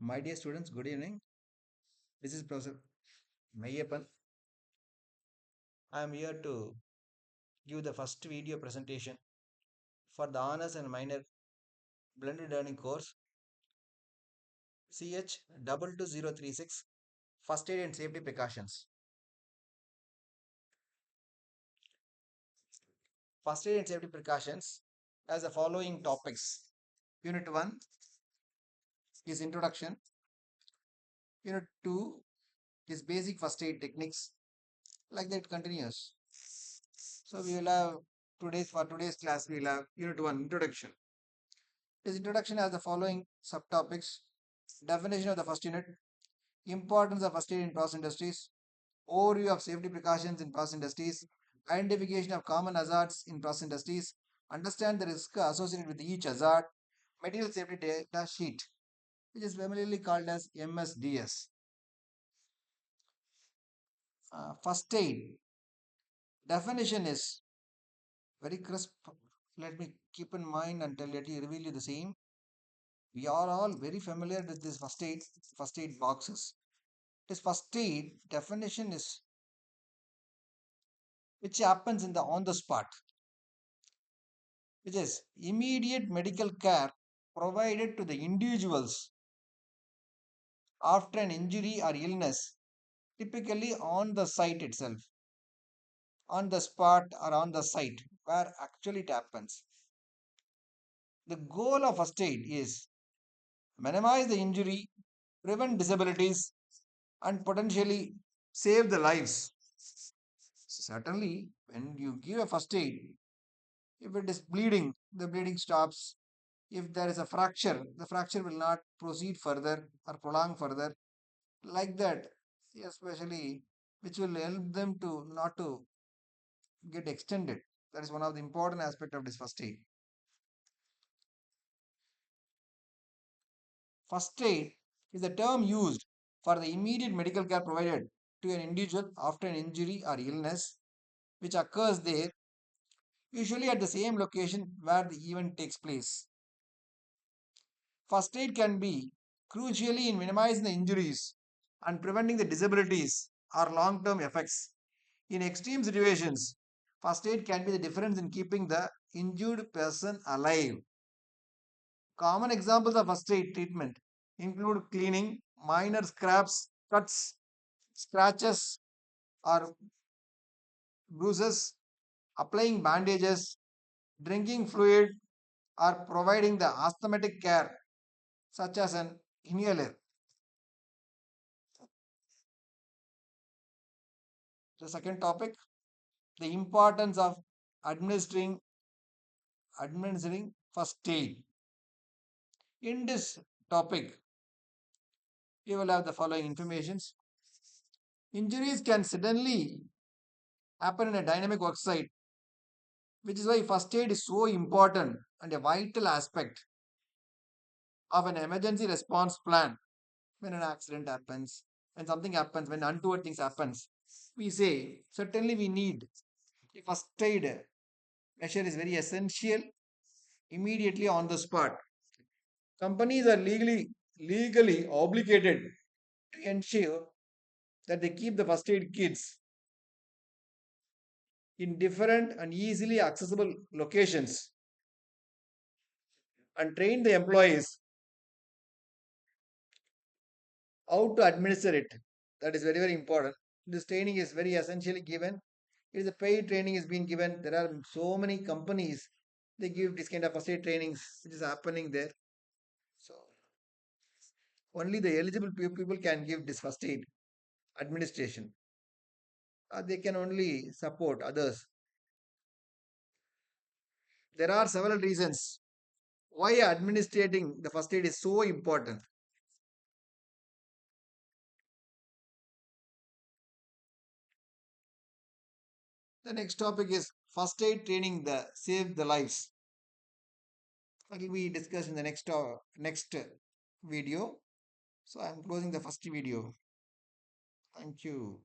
My dear students, good evening. This is Professor Mayappan. I am here to give the first video presentation for the honors and minor blended learning course CH22036 First Aid and Safety Precautions. First Aid and Safety Precautions has the following topics. Unit 1 is Introduction. Unit 2 is Basic First Aid Techniques. Like that continues. So we will have today's class we will have Unit 1 Introduction. This introduction has the following subtopics: definition of the first unit, importance of first aid in process industries, overview of safety precautions in process industries, identification of common hazards in process industries, understand the risk associated with each hazard, material safety data sheet, which is familiarly called as MSDS. First aid definition is very crisp. Let me keep in mind and let you reveal you the same. We are all very familiar with this first aid boxes. This first aid definition is which happens in the on the spot, which is immediate medical care provided to the individuals after an injury or illness, typically on the site itself, on the spot or on the site where actually it happens. The goal of first aid is minimize the injury, prevent disabilities, and potentially save the lives. Certainly, when you give a first aid, if it is bleeding, the bleeding stops. If there is a fracture, the fracture will not proceed further or prolong further. Like that, especially which will help them to not to get extended. That is one of the important aspect of this first aid. First aid is the term used for the immediate medical care provided to an individual after an injury or illness which occurs there, usually at the same location where the event takes place. First aid can be crucially in minimizing the injuries and preventing the disabilities or long term effects. In extreme situations, first aid can be the difference in keeping the injured person alive. Common examples of first aid treatment include cleaning minor scraps, cuts, scratches, or bruises, applying bandages, drinking fluid, or providing the asthmatic care such as an inhaler. The second topic, the importance of administering first aid. In this topic, you will have the following informations. Injuries can suddenly happen in a dynamic work site, which is why first aid is so important and a vital aspect of an emergency response plan. When an accident happens, when something happens, when untoward things happens, we say certainly we need a first aid measure is very essential immediately on the spot. Companies are legally obligated to ensure that they keep the first aid kits in different and easily accessible locations and train the employees how to administer it. That is very, very important. This training is very essentially given. It is a paid training is being given. There are so many companies they give this kind of first aid trainings which is happening there. So only the eligible people can give this first aid administration. They can only support others. There are several reasons why administrating the first aid is so important. The next topic is first aid training the save the lives. That will be discussed in the next video. So I am closing the first video. Thank you.